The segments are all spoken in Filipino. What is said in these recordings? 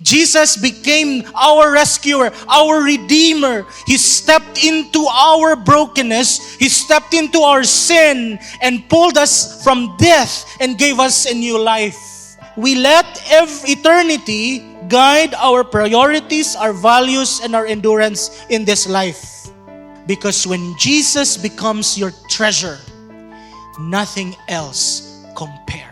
Jesus became our rescuer, our redeemer. He stepped into our brokenness. He stepped into our sin and pulled us from death and gave us a new life. We let eternity guide our priorities, our values, and our endurance in this life. Because when Jesus becomes your treasure, nothing else compares.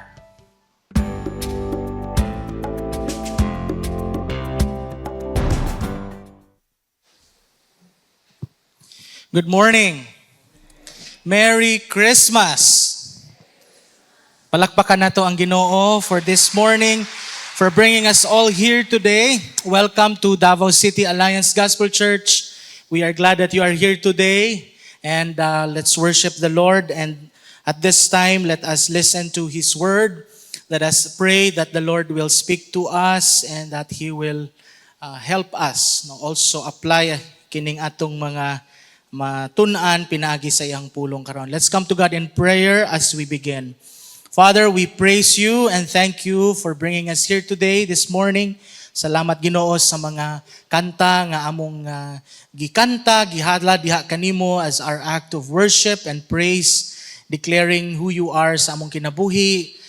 Good morning. Merry Christmas. Palakpakan nato ang Ginoo for this morning, for bringing us all here today. Welcome to Davao City Alliance Gospel Church. We are glad that you are here today, and let's worship the Lord. And at this time, let us listen to His Word. Let us pray that the Lord will speak to us and that He will help us also apply kining atong mga matun-an pinaagi sa iyang pulong karon. Let's come to God in prayer as we begin. Father, we praise you and thank you for bringing us here today, this morning. Salamat Ginoo sa mga kanta nga among gikanta, gihatla diha kanimo as our act of worship and praise, declaring who you are sa among kinabuhi,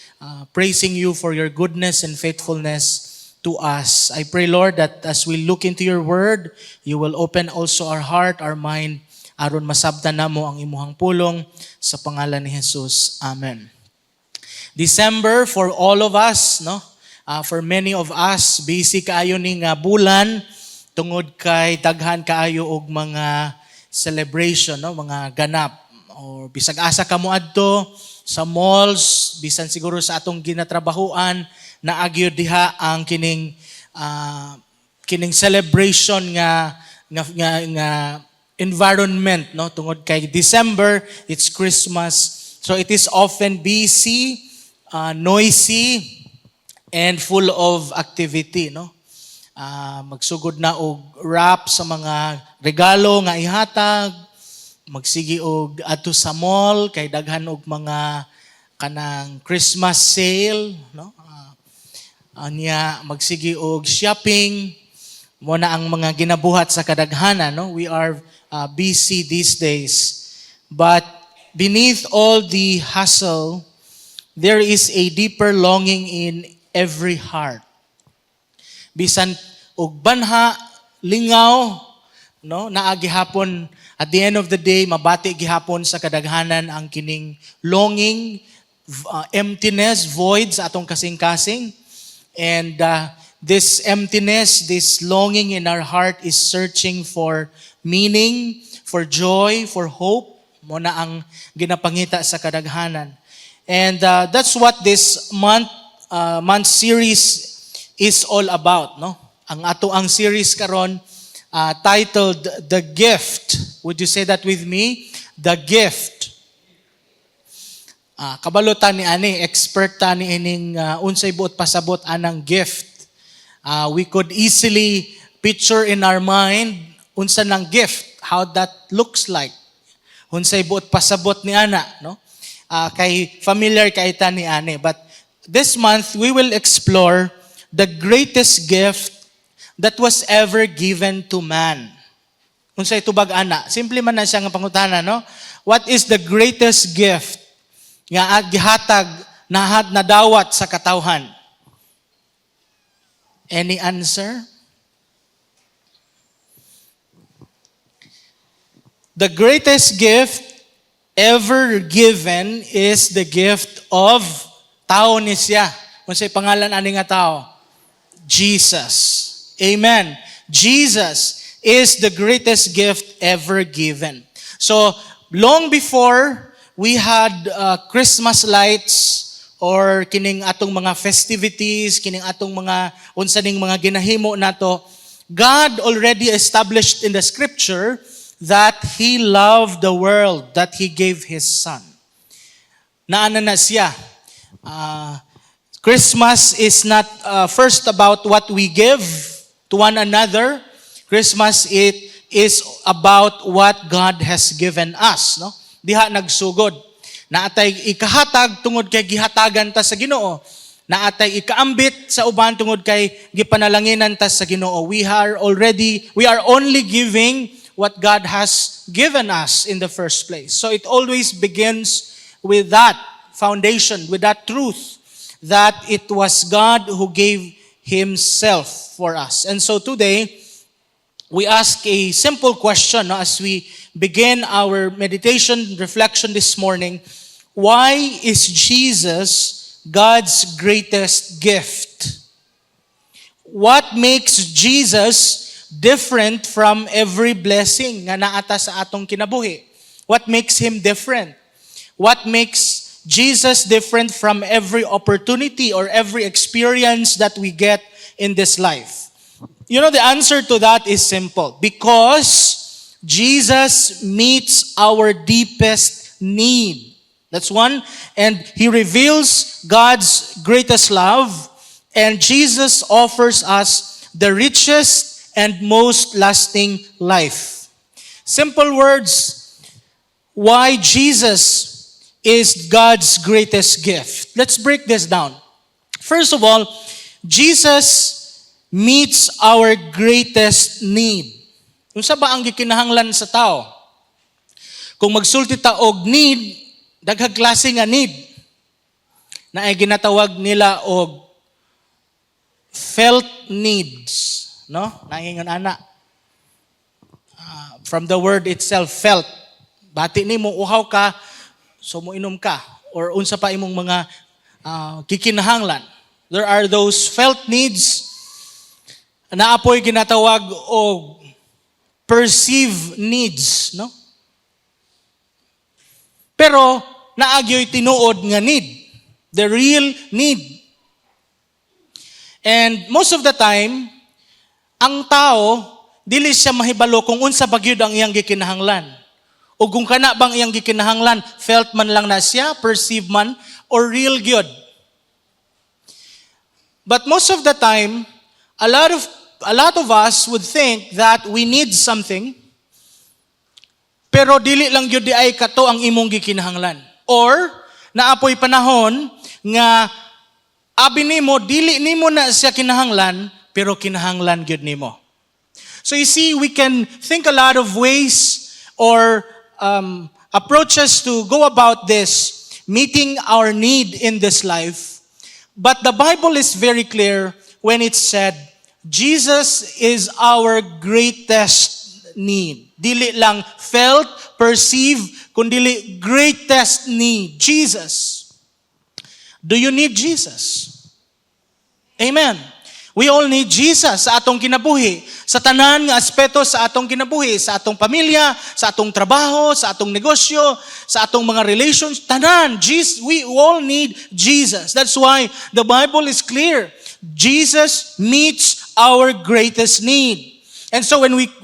praising you for your goodness and faithfulness to us. I pray, Lord, that as we look into your word, you will open also our heart, our mind, aron masabtan namo ang imuhang pulong sa pangalan ni Jesus. Amen. December for all of us, no? For many of us, busy kaayo ning bulan tungod kay daghan kaayo og mga celebration, no? Mga ganap o bisag asa kamo adto sa malls, bisan siguro sa atong ginatrabahuan na agyo diha ang kining celebration nga environment, no, tungod kay December, it's Christmas. So it is often busy, noisy, and full of activity, no. Magsugod na og wrap sa mga regalo nga ihatag, magsigi og adto sa mall kay daghan og mga kanang Christmas sale, no. Anya magsigi og shopping, mo na ang mga ginabuhat sa kadaghanan, no. We are busy these days. But beneath all the hustle, there is a deeper longing in every heart. Bisan og banha, lingaw, no, naa gihapon at the end of the day mabati gihapon sa kadaghanan ang kining longing, emptiness, void sa atong kasing-kasing. And this emptiness, this longing in our heart is searching for meaning, for joy, for hope. Mo na ang ginapangita sa kadaghanan. And that's what this month series is all about, no? Ang ato ang series karon titled The Gift. Would you say that with me? The Gift. Kabalo ta ni ani, expert ta ni ining unsay buot pasabot anang gift. We could easily picture in our mind unsa nang gift, how that looks like. Unsay buot pasabot ni ana, no? Kay familiar kay ta ni ani. But this month we will explore the greatest gift that was ever given to man. Unsay tubag ana? Simple man na siya nga pangutana, no? What is the greatest gift nga gihatag na dawat sa katawhan? Any answer? The greatest gift ever given is the gift of tao ni siya. Kung sa'y pangalan ani nga tao? Jesus. Amen. Jesus is the greatest gift ever given. So, long before we had Christmas lights or kining atong mga festivities, kining atong mga unsa ning mga ginahimo nato, God already established in the scripture that He loved the world, that He gave His Son. Naana na siya. Christmas is not first about what we give to one another. Christmas, it is about what God has given us, no? Diha nagsugod. Na atay ikahatag tungod kay gihatagan ta sa Ginoo. na atay ikaambit sa uban tungod kay gipanalanginan ta sa Ginoo. We are only giving what God has given us in the first place. So it always begins with that foundation, with that truth that it was God who gave Himself for us. And so today, we ask a simple question as we begin our meditation reflection this morning. Why is Jesus God's greatest gift? What makes Jesus different from every blessing nga naata sa atong kinabuhi? What makes Him different? What makes Jesus different from every opportunity or every experience that we get in this life? You know, the answer to that is simple. Because Jesus meets our deepest need. That's one. And He reveals God's greatest love. And Jesus offers us the richest and most lasting life. Simple words, why Jesus is God's greatest gift. Let's break this down. First of all, Jesus meets our greatest need. Unsa ba ang gikinahanglan sa tao? Kung magsulti ta og need, daghang klase nga need na ay ginatawag nila og felt needs, no? Naingon ana. From the word itself, felt. Bati nimo uhaw ka, so moinom ka, or unsa pa imong mga kikinahanglan. There are those felt needs na apoy ginatawag og perceived needs, no? Pero naagyoy tinuod nga need, the real need. And most of the time, ang tao dili siya mahibalo kung unsa ba gyud ang iyang gikinahanglan. O kung kana bang iyang gikinahanglan, felt man lang na siya, perceived man, or real gyud. But most of the time, a lot of us would think that we need something, pero dili lang gyud di ay kato ang imong gikinahanglan. Or naapoy panahon nga abi nimo dili nimo na siya kinahanglan, pero kinahanglan gyud nimo. So you see, we can think a lot of ways or approaches to go about this, meeting our need in this life. But the Bible is very clear when it said, Jesus is our greatest need. Dili lang felt, perceived, kundili greatest need. Jesus. Do you need Jesus? Amen. We all need Jesus sa atong kinabuhi, sa tanan nga aspeto sa atong kinabuhi, sa atong pamilya, sa atong trabaho, sa atong negosyo, sa atong mga relations, tanan. We all need Jesus. That's why the Bible is clear. Jesus meets our greatest need. And so when we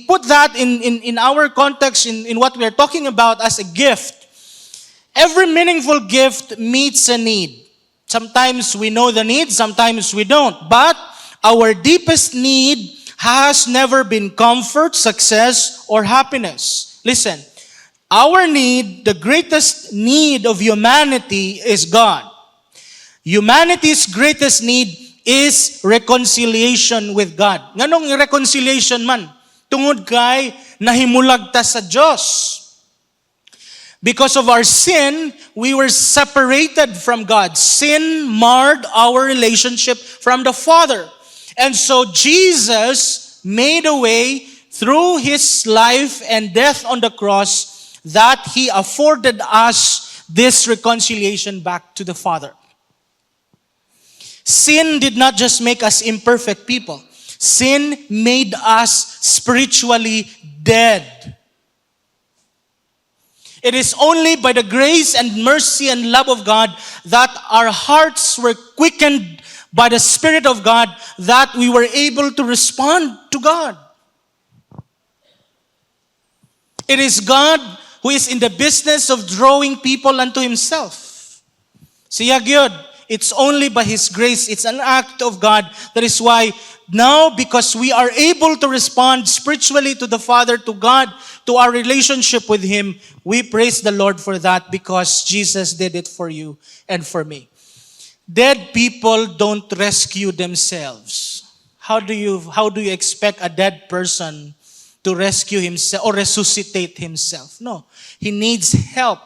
put that in our context, in what we are talking about as a gift, every meaningful gift meets a need. Sometimes we know the need, sometimes we don't. But our deepest need has never been comfort, success, or happiness. Listen, our need, the greatest need of humanity is God. Humanity's greatest need is reconciliation with God. Nganong reconciliation man? Tungod kay nahimulag ta sa Diyos. Because of our sin, we were separated from God. Sin marred our relationship from the Father. And so Jesus made a way through His life and death on the cross that He afforded us this reconciliation back to the Father. Sin did not just make us imperfect people. Sin made us spiritually dead. It is only by the grace and mercy and love of God that our hearts were quickened by the Spirit of God that we were able to respond to God. It is God who is in the business of drawing people unto Himself. Siya gyud, it's only by His grace, it's an act of God. That is why now, because we are able to respond spiritually to the Father, to God, to our relationship with Him, we praise the Lord for that because Jesus did it for you and for me. Dead people don't rescue themselves. How do you expect a dead person to rescue himself or resuscitate himself? No. He needs help.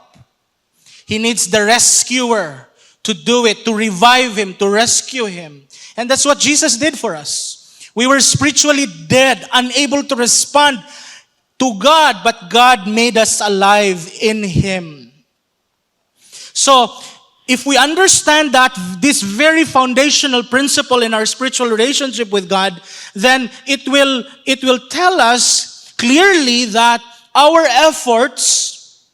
He needs the rescuer to do it, to revive him, to rescue him. And that's what Jesus did for us. We were spiritually dead, unable to respond to God, but God made us alive in Him. So, if we understand that this very foundational principle in our spiritual relationship with God, then it will tell us clearly that our efforts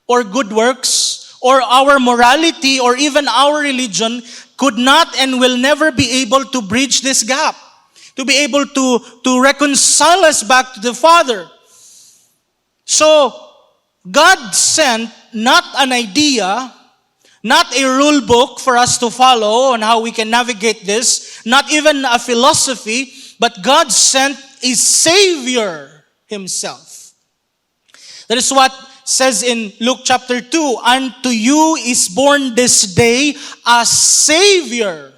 or good works or our morality or even our religion could not and will never be able to bridge this gap, to be able to reconcile us back to the Father. So, God sent not an idea, not a rule book for us to follow on how we can navigate this, not even a philosophy, but God sent a Savior Himself. That is what says in Luke chapter 2, "Unto you is born this day a Savior."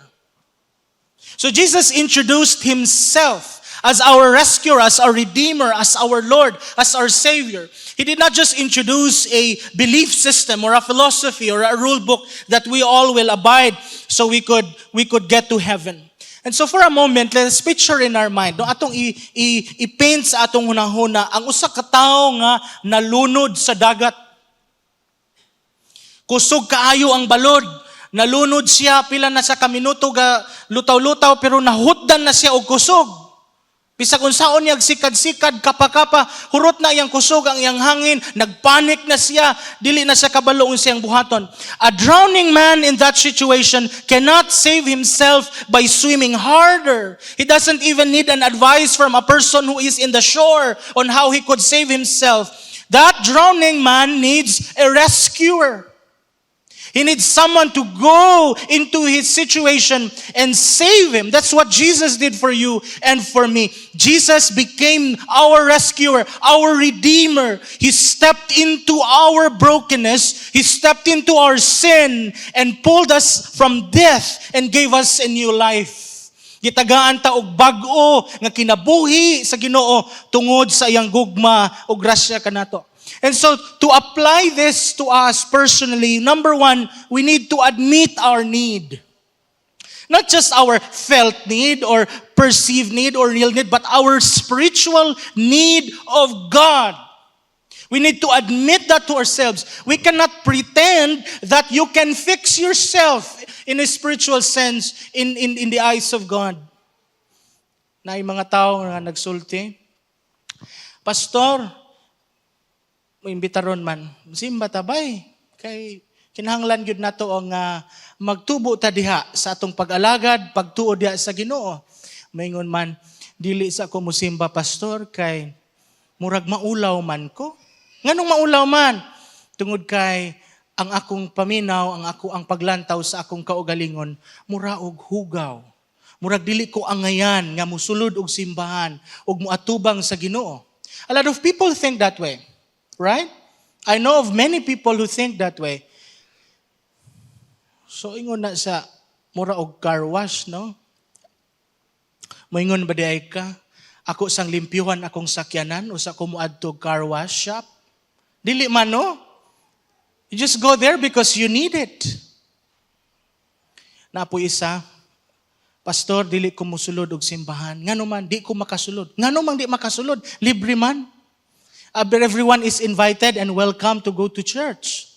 So Jesus introduced Himself as our rescuer, as our Redeemer, as our Lord, as our Savior. He did not just introduce a belief system or a philosophy or a rule book that we all will abide so we could get to heaven. And so for a moment, let's picture in our mind, no, atong i-paint sa atong hunahuna, ang usa ka tawo nga nalunod sa dagat. Kusog kaayo ang balod. Nalunod siya, pila na sa kaminuto ga lutaw-lutaw, pero nahutdan na siya og kusog. Bisag unsaon niya sikad-sikad, kapa-kapa, hurot na iyang kusog ang iyang hangin, nagpanik na siya, dili na siya kabalo ang siyang buhaton. A drowning man in that situation cannot save himself by swimming harder. He doesn't even need an advice from a person who is in the shore on how he could save himself. That drowning man needs a rescuer. He needs someone to go into his situation and save him. That's what Jesus did for you and for me. Jesus became our rescuer, our redeemer. He stepped into our brokenness. He stepped into our sin and pulled us from death and gave us a new life. Gitagaan ta og bag-o nga kinabuhi sa Ginoo tungod sa iyang gugma ug grasya kanato. And so, to apply this to us personally, number one, we need to admit our need. Not just our felt need or perceived need or real need, but our spiritual need of God. We need to admit that to ourselves. We cannot pretend that you can fix yourself in a spiritual sense in the eyes of God. Na yung mga tao nga nagsulti, Pastor, imbitaron man, simba tabay, kay kinahanglan gyud nato ang magtubo ta diha sa atong pag-alagad, pagtuo diha sa Ginoo. Maingon man, dili sa ko musimba pastor kay murag maulaw man ko. Nganong maulaw man? Tungod kay ang akong paminaw, ang paglantaw sa akong kaugalingon, mura og hugaw. Murag dili ko angayan nga musulod og simbahan og muatubang sa Ginoo. A lot of people think that way. Right? I know of many people who think that way. So, ingon na sa mura og car wash, no? Moingon ba di ay ka? Ako sang limpyuhan akong sakyanan o sa kumuadto car wash shop? Dili man, no? You just go there because you need it. Napo isa, Pastor, dili ko musulod og simbahan. Ngano man, di ko makasulod. Ngano man di makasulod? Libre man. But everyone is invited and welcome to go to church.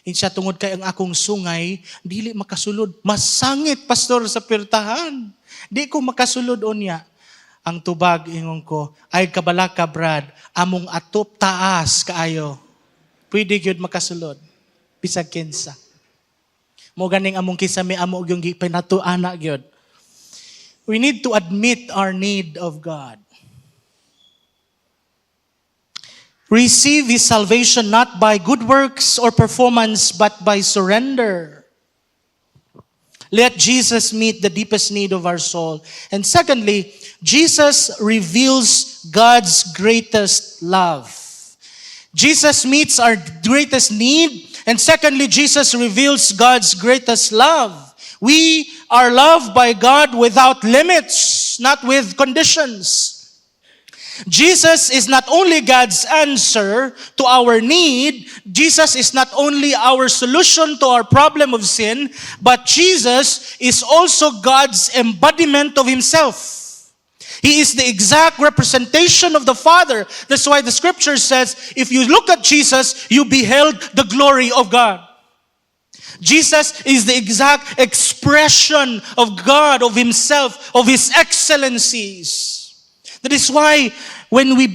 Insya tungod kay ang akong sungay, dili makasulod. Masangit, pastor, sa pirtahan. Di ko makasulod unya. Ang tubag, ingon ko, ay kabalaka, Brad, among atop taas kaayo. Pwede gyud makasulod. Bisag kinsa. Mo ganing among kisame, amo yung pinatuana gyud. We need to admit our need of God. Receive His salvation not by good works or performance, but by surrender. Let Jesus meet the deepest need of our soul. And secondly, Jesus reveals God's greatest love. Jesus meets our greatest need. And secondly, Jesus reveals God's greatest love. We are loved by God without limits, not with conditions. Jesus is not only God's answer to our need. Jesus is not only our solution to our problem of sin, but Jesus is also God's embodiment of Himself. He is the exact representation of the Father. That's why the scripture says, if you look at Jesus, you beheld the glory of God. Jesus is the exact expression of God, of Himself, of His excellencies. That is why when we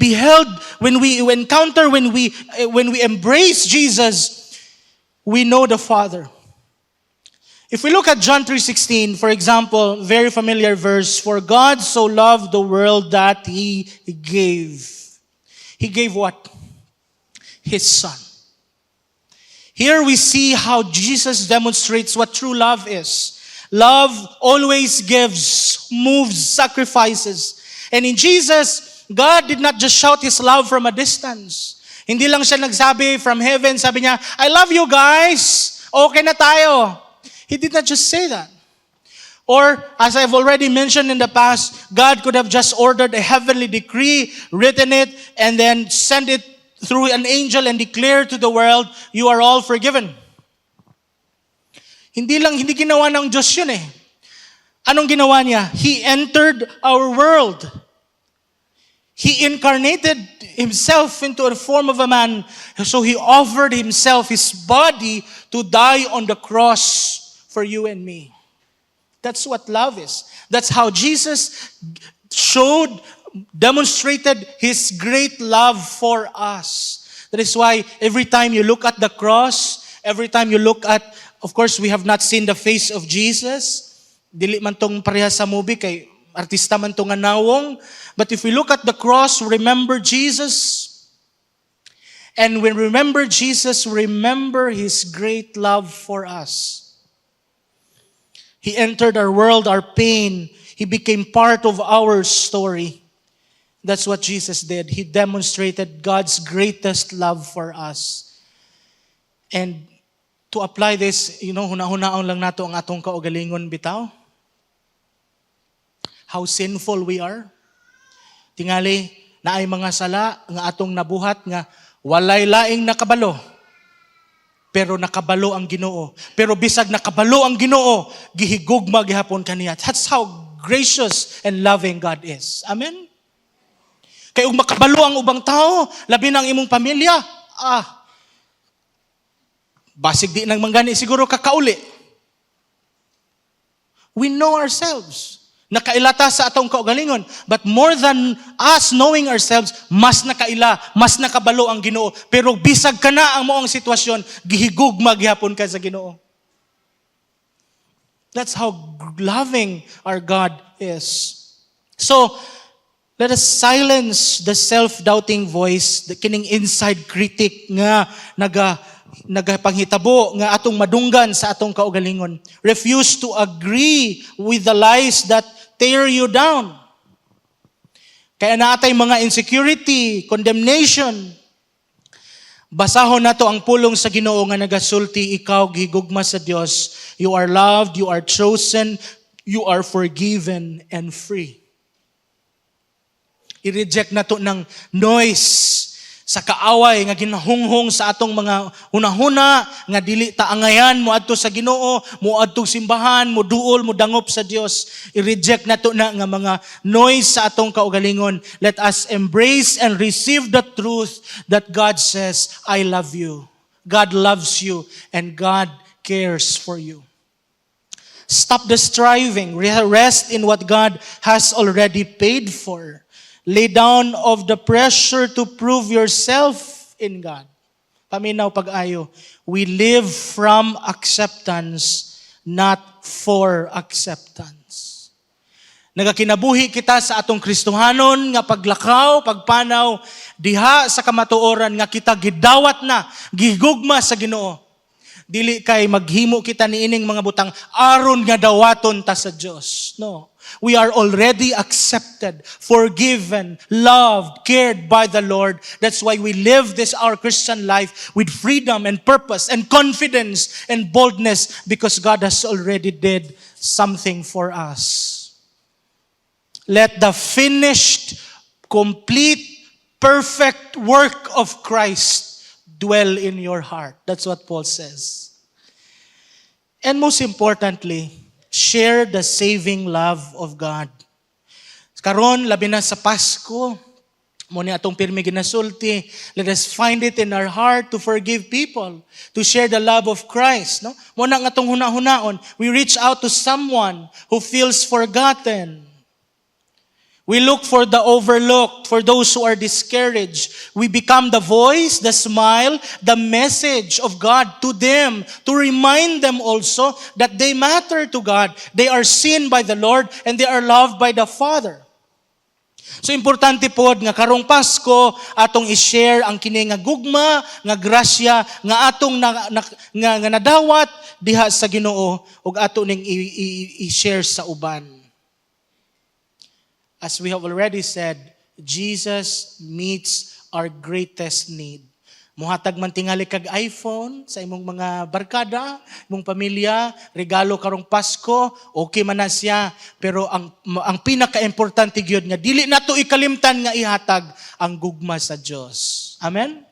embrace Jesus, we know the Father. If we look at John 3:16, for example, very familiar verse, for God so loved the world that He gave. He gave what? His Son. Here we see how Jesus demonstrates what true love is. Love always gives, moves, sacrifices. And in Jesus, God did not just shout His love from a distance. Hindi lang siya nagsabi from heaven, sabi niya, I love you guys, okay na tayo. He did not just say that. Or, as I've already mentioned in the past, God could have just ordered a heavenly decree, written it, and then sent it through an angel and declared to the world, you are all forgiven. Hindi ginawa ng Diyos yun eh. Anong ginawa niya? He entered our world. He incarnated Himself into the form of a man. So He offered Himself, His body, to die on the cross for you and me. That's what love is. That's how Jesus demonstrated His great love for us. That is why every time you look at the cross, every time you look at, of course, we have not seen the face of Jesus. Dili man tong pareha sa movie kay artista man tong nawong. But if we look at the cross, remember Jesus. And when we remember Jesus, remember His great love for us. He entered our world, our pain. He became part of our story. That's what Jesus did. He demonstrated God's greatest love for us. And to apply this, hunahunahon lang nato ang atong kaugalingon bitaw. How sinful we are. Tingali, naay mga sala nga atong nabuhat nga walay laing nakabalo. Pero nakabalo ang Ginoo. Pero bisag nakabalo ang Ginoo, gihigugma gihapon kaniya. That's how gracious and loving God is. Amen? Kaya kung makabalo ang ubang tao, labi ng imong pamilya, basig di nang manggani siguro kakauli. We know ourselves. Nakailata sa atong kaugalingon. But more than us knowing ourselves, mas nakaila, mas nakabalo ang Ginoo. Pero bisag ka na ang moong sitwasyon, gihigugma gihapon ka sa Ginoo. That's how loving our God is. So, let us silence the self-doubting voice, the kining inside critic nga nagapanghitabo nga atong madunggan sa atong kaugalingon. Refuse to agree with the lies that tear you down. Kaya naatay mga insecurity, condemnation. Basahon nato ang pulong sa Ginoo nga nagasulti, ikaw gihigugma sa Dios. You are loved, you are chosen, you are forgiven and free. I-reject nato ng noise sa kaaway nga ginahunghong sa atong mga hunahuna nga dili ta angayan mo adto sa Ginoo, mo adto simbahan, mo duol, mo dangop sa Dios. I-reject nato na nga mga noise sa atong kaugalingon. Let us embrace and receive the truth that God says, I love you. God loves you and God cares for you. Stop the striving. Rest in what God has already paid for. Lay down of the pressure to prove yourself in God. Paminaw pag-ayo. We live from acceptance, not for acceptance. Nagakinabuhi kita sa atong Kristohanon nga paglakaw, pagpanaw, diha sa kamatuoran nga kita gidawat na, gigugma sa Ginoo. Dili kay maghimo kita niining mga butang aron nga dawaton ta sa Dios. No. We are already accepted, forgiven, loved, cared by the Lord. That's why we live this our Christian life with freedom and purpose and confidence and boldness because God has already did something for us. Let the finished, complete, perfect work of Christ dwell in your heart. That's what Paul says. And most importantly, share the saving love of God. Karon labi na sa Pasko, mo ni atong pirmi ginasulti, let us find it in our heart to forgive people, to share the love of Christ. No? Mo na nga atong hunahunaon, we reach out to someone who feels forgotten. We look for the overlooked, for those who are discouraged. We become the voice, the smile, the message of God to them, to remind them also that they matter to God. They are seen by the Lord and they are loved by the Father. So importante pod nga karong Pasko atong i-share ang kini nga gugma, nga grasya nga atong nga nadawat diha sa Ginoo ug ato ning i-share sa uban. As we have already said, Jesus meets our greatest need. Muhatag man tingali kag iPhone sa imong mga barkada, imong pamilya, regalo karong Pasko, okay man na siya. Pero ang pinaka-importante gyud nga dili nato ikalimtan nga ihatag ang gugma sa Dios. Amen?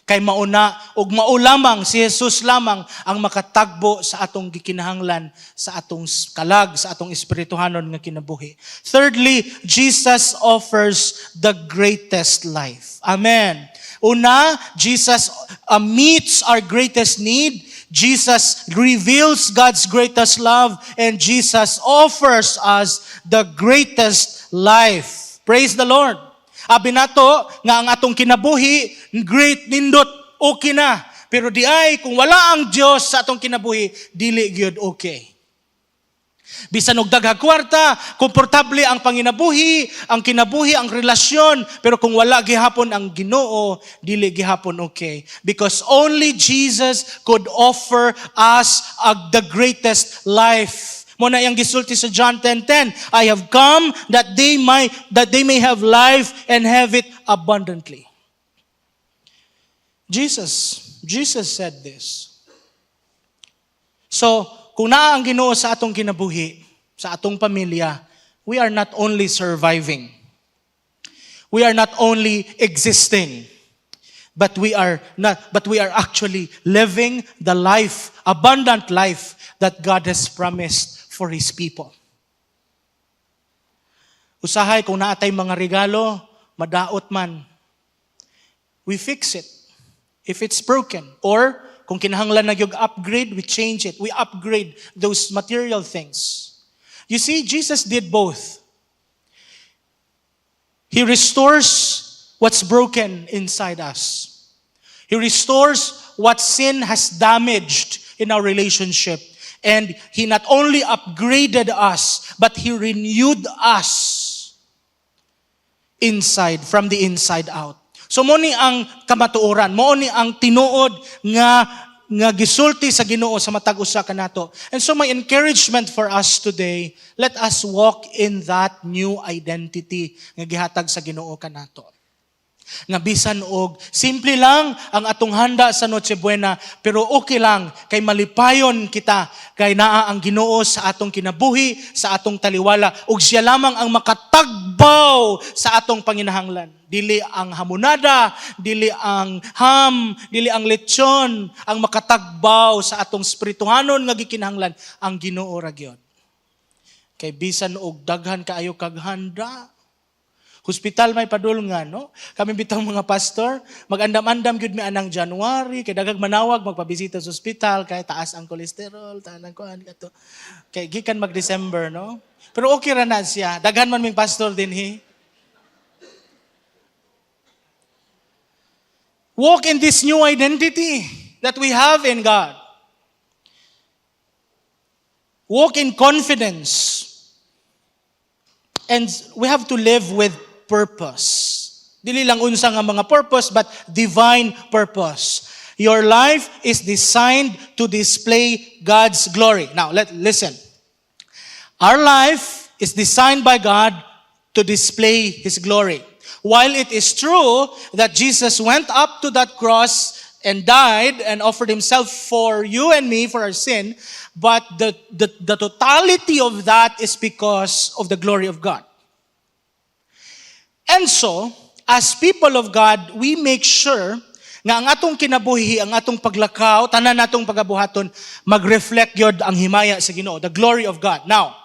Kay mauna ug mao lamang si Jesus lamang ang makatagbo sa atong gikinahanglan, sa atong kalag, sa atong espirituhanon nga kinabuhi. Thirdly, Jesus offers the greatest life. Amen. Una, Jesus meets our greatest need. Jesus reveals God's greatest love, and Jesus offers us the greatest life. Praise the Lord. Abi nato nga ang atong kinabuhi, great, nindot, okay na. Pero di ay, kung wala ang Diyos sa atong kinabuhi, dili gyud okay. Bisan og daghang kwarta, komportable ang panginabuhi, ang kinabuhi, ang relasyon, pero kung wala gihapon ang Ginoo, dili gihapon okay. Because only Jesus could offer us the greatest life. Muna yang gisulti sa John 10:10, I have come that they may have life and have it abundantly. Jesus said this. So, kung naa ang Ginoo sa atong kinabuhi, sa atong pamilya, we are not only surviving. We are not only existing, but we are actually living the life, abundant life that God has promised for His people. Usahay kung naatay mga regalo, madaot man, we fix it if it's broken. Or kung kinahanglan na yung upgrade, we change it. We upgrade those material things. You see, Jesus did both. He restores what's broken inside us. He restores what sin has damaged in our relationship. And He not only upgraded us, but He renewed us inside, from the inside out. So mo ni ang kamatuoran, mo ni ang tinuod nga gisulti sa Ginoo sa matag usa kanato. And so my encouragement for us today, let us walk in that new identity nga gihatag sa Ginoo kanato. Nga bisan og simple lang ang atong handa sa Noche Buena, pero okay lang kay malipayon kita kay naa ang Ginoo sa atong kinabuhi, sa atong taliwala, ug siya lamang ang makatagbaw sa atong panginahanglan. Dili ang hamonada, dili ang ham, dili ang lechon, ang makatagbaw sa atong spirituhanon nga gikinahanglan ang Ginoo ra gyud. Kay bisan og daghan kaayo kag handa, hospital may padulngan, no? Kami bitang mga pastor, mag-andam-andam gyud mi anang January, kay daghang manawag magpabisita sa hospital kay taas ang kolesterol, tanang kuan kato. Kay gikan mag-December, no? Pero okay ra na siya. Daghan man ming pastor dinhi. Walk in this new identity that we have in God. Walk in confidence. And we have to live with purpose. Dili lang unsa nga mga purpose, but divine purpose. Your life is designed to display God's glory. Now, listen. Our life is designed by God to display His glory. While it is true that Jesus went up to that cross and died and offered Himself for you and me for our sin, but the totality of that is because of the glory of God. And so, as people of God, we make sure nga ang atong kinabuhi, ang atong paglakaw, tanan natong pagabuhaton, mag-reflect yod ang himaya sa Ginoo, the glory of God. Now,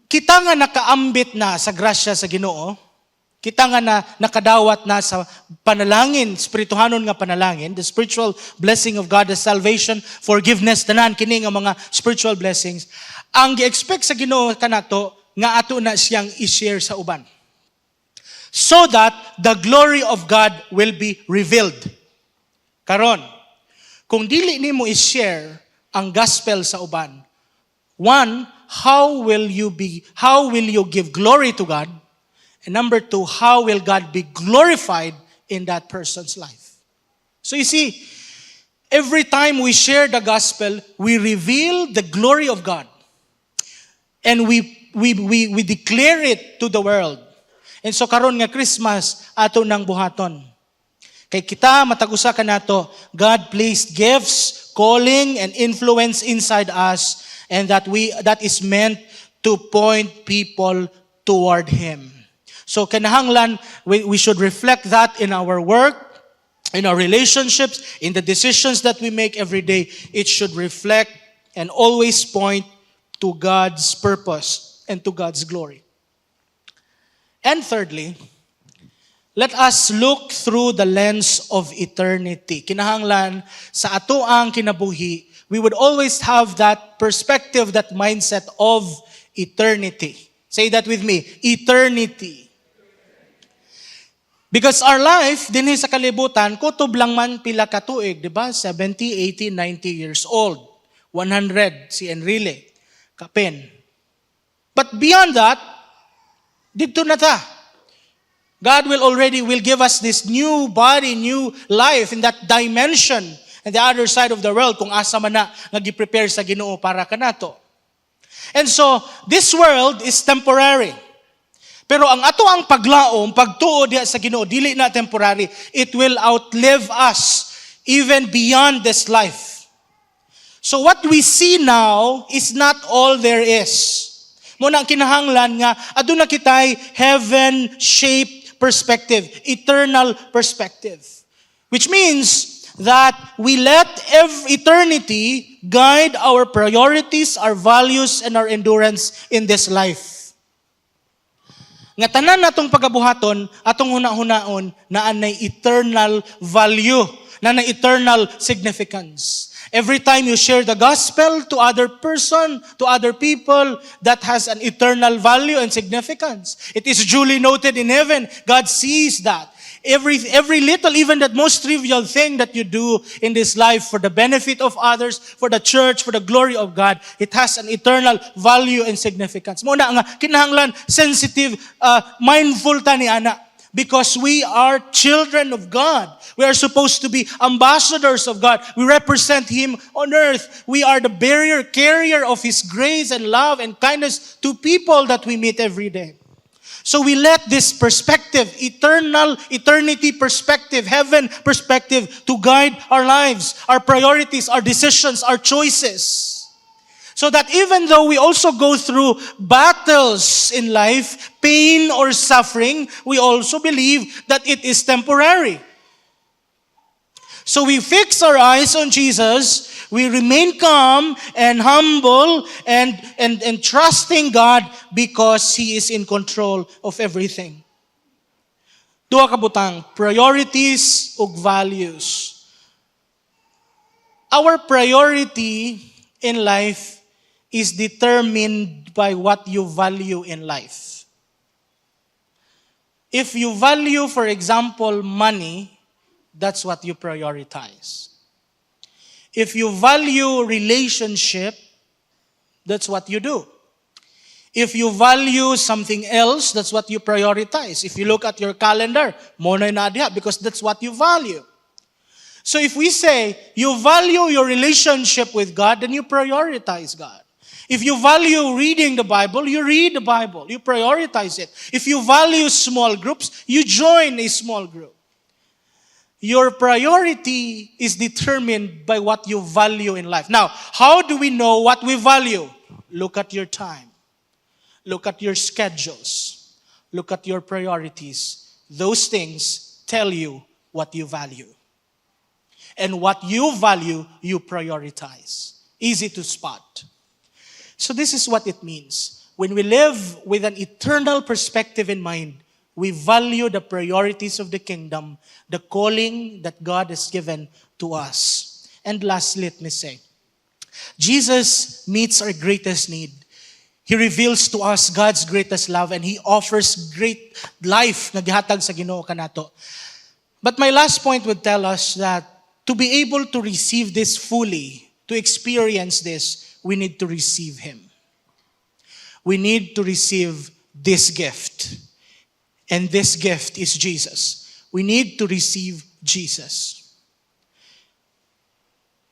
kita nga nakaambit na sa grasya sa Ginoo, kita nga na nakadawat na sa panalangin, spirituhanon nga panalangin, the spiritual blessing of God, the salvation, forgiveness, tanan, kini nga mga spiritual blessings, ang gi-expect sa Ginoo kanato, nga ato na siyang i-share sa uban. So that the glory of God will be revealed. Karon, kung dili nimo i-share ang gospel sa uban, one, how will you give glory to God? And number two, how will God be glorified in that person's life? So you see, every time we share the gospel, we reveal the glory of God. And we declare it to the world. And so karon nga Christmas ato nang buhaton. Kay kita matag-usa kanato, God placed gifts, calling and influence inside us, and that is meant to point people toward Him. So kinahanglan we should reflect that in our work, in our relationships, in the decisions that we make every day. It should reflect and always point to God's purpose and to God's glory. And thirdly, let us look through the lens of eternity. Kinahanglan sa ato ang kinabuhi, we would always have that perspective, that mindset of eternity. Say that with me, eternity. Because our life, dinhi sa kalibutan, kutob lang man pila ka tuig, di ba? 70, 80, 90 years old. 100, si Enrile, Kapen. But beyond that, dito na ta. God will give us this new body, new life in that dimension and the other side of the world kung asa man na nagi-prepare sa Ginoo para kanato. And so, this world is temporary. Pero ang ato ang paglaom, pagtuo diha sa Ginoo, dili na temporary. It will outlive us even beyond this life. So what we see now is not all there is. Muna ang kinahanglan nga, aduna kitay heaven-shaped perspective, eternal perspective. Which means that we let eternity guide our priorities, our values, and our endurance in this life. Nga tanan natong pagabuhaton, atong huna-hunaon, na anay eternal value, na anay eternal significance. Every time you share the gospel to other person, to other people, that has an eternal value and significance. It is duly noted in heaven. God sees that. Every little, even that most trivial thing that you do in this life for the benefit of others, for the church, for the glory of God, it has an eternal value and significance. Muna nga, kinahanglan, sensitive, mindful ta ni ana. Because we are children of God. We are supposed to be ambassadors of God. We represent Him on earth. We are the carrier of His grace and love and kindness to people that we meet every day. So we let this perspective, eternity perspective, heaven perspective, to guide our lives, our priorities, our decisions, our choices. So that even though we also go through battles in life, pain or suffering, we also believe that it is temporary. So we fix our eyes on Jesus, we remain calm and humble and trusting God because He is in control of everything. Duha ka butang, priorities ug values. Our priority in life is determined by what you value in life. If you value, for example, money, that's what you prioritize. If you value relationship, that's what you do. If you value something else, that's what you prioritize. If you look at your calendar, mo na diha because that's what you value. So if we say you value your relationship with God, then you prioritize God. If you value reading the Bible, you read the Bible. You prioritize it. If you value small groups, you join a small group. Your priority is determined by what you value in life. Now, how do we know what we value? Look at your time. Look at your schedules. Look at your priorities. Those things tell you what you value. And what you value, you prioritize. Easy to spot. So this is what it means. When we live with an eternal perspective in mind, we value the priorities of the kingdom, the calling that God has given to us. And lastly, let me say, Jesus meets our greatest need. He reveals to us God's greatest love and He offers great life na gihatag sa Ginoo kanato. But my last point would tell us that to be able to receive this fully, to experience this, we need to receive Him. We need to receive this gift. And this gift is Jesus. We need to receive Jesus.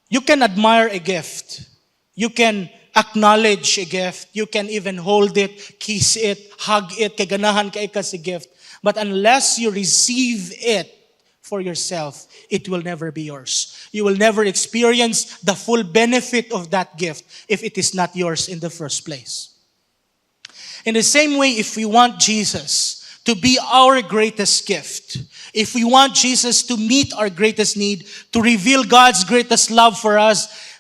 You can admire a gift. You can acknowledge a gift. You can even hold it, kiss it, hug it, kay ganahan kay ka sa gift. But unless you receive it for yourself, it will never be yours. You will never experience the full benefit of that gift if it is not yours in the first place. In the same way, if we want Jesus to be our greatest gift, if we want Jesus to meet our greatest need, to reveal God's greatest love for us,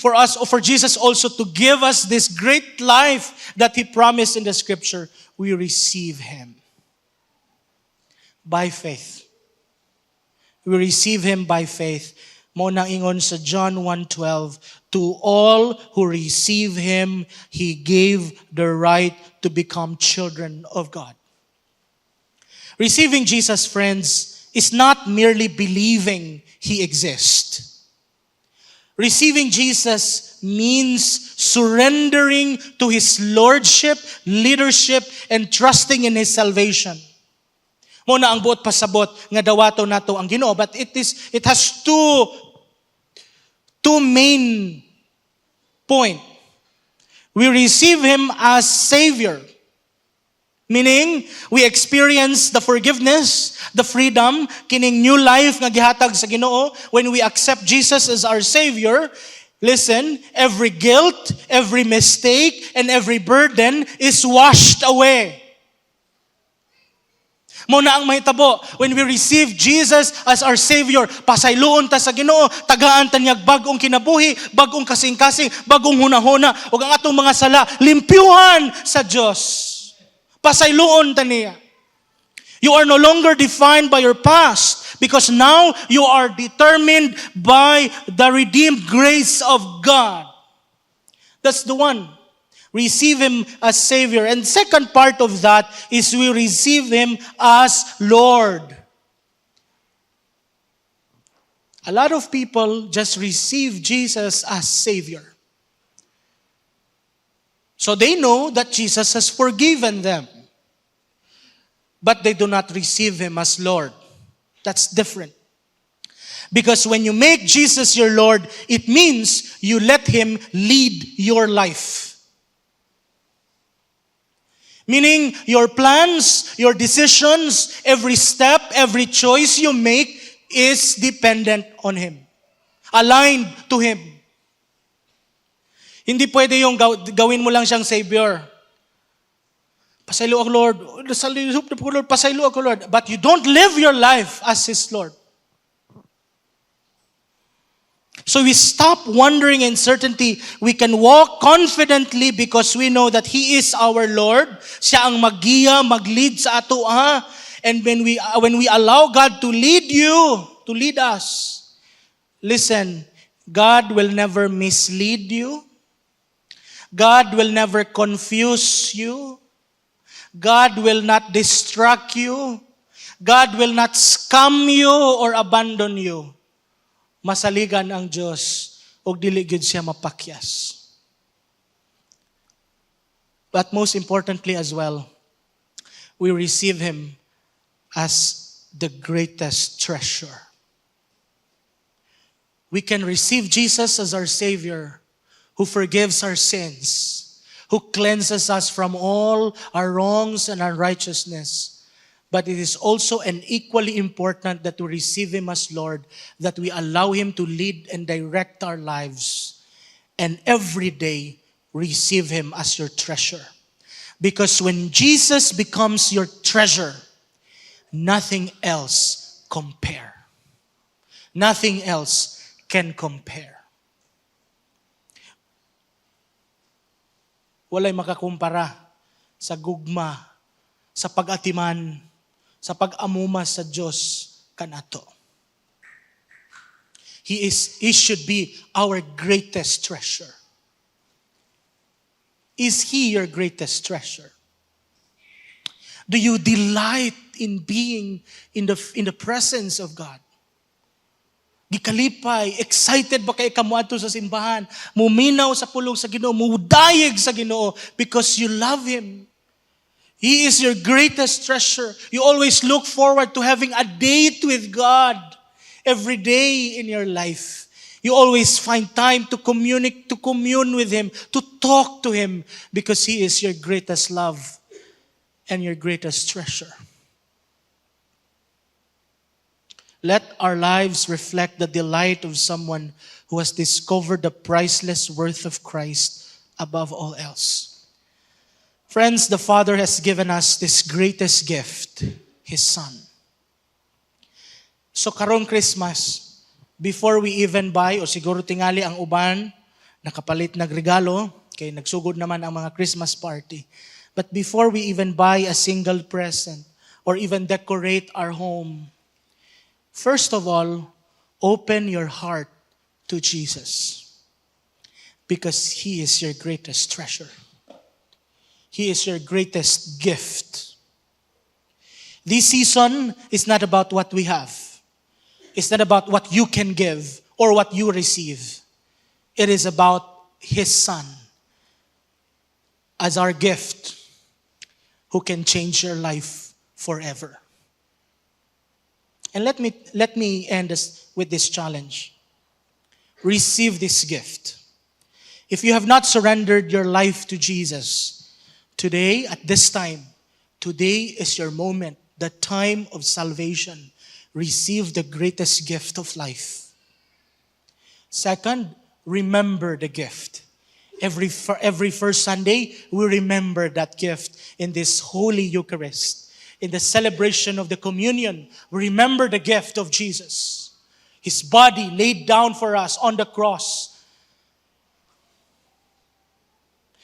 or for Jesus also to give us this great life that He promised in the Scripture, we receive Him by faith. We receive Him by faith. Mo nang ingon sa John 1:12, to all who receive Him, He gave the right to become children of God. Receiving Jesus, friends, is not merely believing He exists. Receiving Jesus means surrendering to His lordship, leadership, and trusting in His salvation. Muna ang buot pasabot nga dawato nato ang Ginoo, but it has two main point. We receive Him as Savior, meaning we experience the forgiveness, the freedom, kining new life nga gihatag sa Ginoo when we accept Jesus as our Savior. Listen, every guilt, every mistake, and every burden is washed away. Muna ang mahitabo, when we receive Jesus as our Savior, pasayloon ta sa Ginoo, tagaan ta niyag bagong kinabuhi, bagong kasing-kasing, bagong hunahuna, ug ang atong mga sala limpyuhan sa Dios. Pasayloon ta niya. You are no longer defined by your past because now you are determined by the redeemed grace of God. That's the one. Receive Him as Savior. And second part of that is we receive Him as Lord. A lot of people just receive Jesus as Savior. So they know that Jesus has forgiven them. But they do not receive Him as Lord. That's different. Because when you make Jesus your Lord, it means you let Him lead your life. Meaning, your plans, your decisions, every step, every choice you make is dependent on Him. Aligned to Him. Hindi pwede yung gawin mo lang siyang Savior. Pasaylo ako, Lord. Pasaylo ako, Lord. But you don't live your life as His Lord. So we stop wandering in uncertainty. We can walk confidently because we know that He is our Lord. Siya ang maggiya, mag-lead sa ato. And when we allow God to lead you, to lead us, listen, God will never mislead you. God will never confuse you. God will not distract you. God will not scam you or abandon you. Masaligan ang Diyos ug dili gyud siya mapakyas. But most importantly as well, we receive Him as the greatest treasure. we can receive Jesus as our Savior, who forgives our sins, who cleanses us from all our wrongs and unrighteousness. But it is also an equally important that we receive Him as Lord, that we allow Him to lead and direct our lives, and every day receive Him as your treasure. Because when Jesus becomes your treasure, nothing else compare. Nothing else can compare. Walay makakumpara sa gugma, sa pag-atiman, sa pag-amuma sa Diyos kanato. He should be our greatest treasure. Is He your greatest treasure? Do you delight in being in the presence of God? Gikalipay, excited ba kay kamo adto sa simbahan? Muminaw sa pulong sa Ginoo, mudayeg sa Ginoo because you love Him. He is your greatest treasure. You always look forward to having a date with God every day in your life. You always find time to commune with Him, to talk to Him, because He is your greatest love and your greatest treasure. Let our lives reflect the delight of someone who has discovered the priceless worth of Christ above all else. Friends, the Father has given us this greatest gift, His Son. So karong Christmas, before we even buy, o siguro tingali ang uban, nakapalit nagregalo, kay nagsugod naman ang mga Christmas party. But before we even buy a single present, or even decorate our home, first of all, open your heart to Jesus. Because He is your greatest treasure. He is your greatest gift. This season is not about what we have. It's not about what you can give or what you receive. It is about His Son as our gift, who can change your life forever. And let me end with this challenge. Receive this gift. If you have not surrendered your life to Jesus, today, at this time, today is your moment, the time of salvation. Receive the greatest gift of life. Second, remember the gift. Every first Sunday, we remember that gift in this Holy Eucharist. In the celebration of the communion, we remember the gift of Jesus. His body laid down for us on the cross,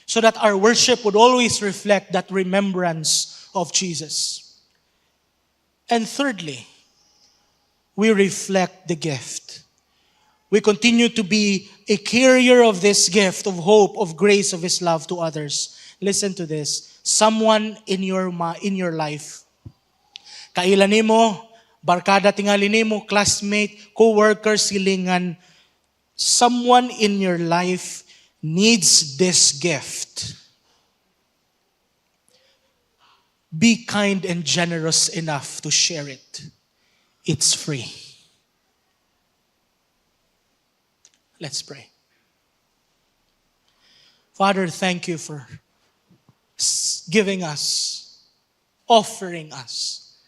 so that our worship would always reflect that remembrance of Jesus. And thirdly, we reflect the gift. We continue to be a carrier of this gift of hope, of grace, of His love to others. Listen to this. Someone in your life, kailan nimo, barkada tingali nimo, classmate, co-worker, silingan, someone in your life needs this gift. Be kind and generous enough to share it. It's free. Let's pray. Father, thank You for giving us, offering us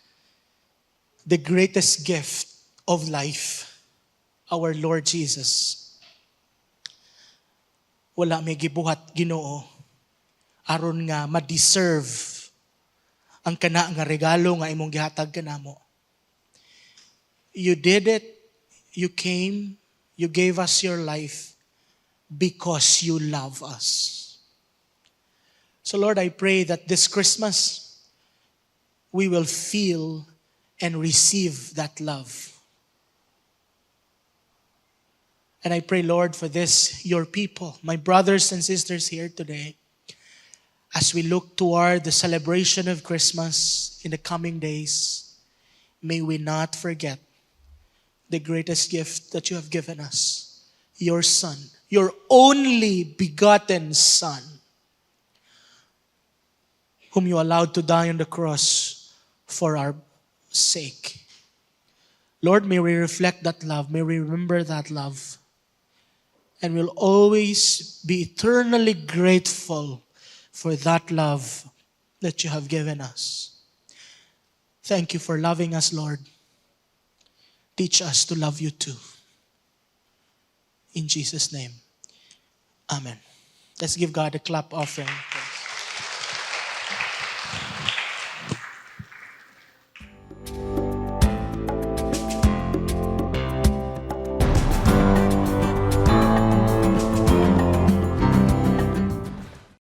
the greatest gift of life, our Lord Jesus. Wala may gibuhat Ginoo aron nga ma-deserve ang kana nga regalo nga imong gihatag kanamo. You did it. You came. You gave us your life because You love us. So Lord, I pray that this Christmas we will feel and receive that love. And I pray, Lord, for this, Your people, my brothers and sisters here today, as we look toward the celebration of Christmas in the coming days, may we not forget the greatest gift that You have given us, Your Son, Your only begotten Son, whom You allowed to die on the cross for our sake. Lord, may we reflect that love. May we remember that love. And we'll always be eternally grateful for that love that you have given us. Thank you for loving us, Lord. Teach us to love you too. In Jesus' name, amen. Let's give God a clap offering.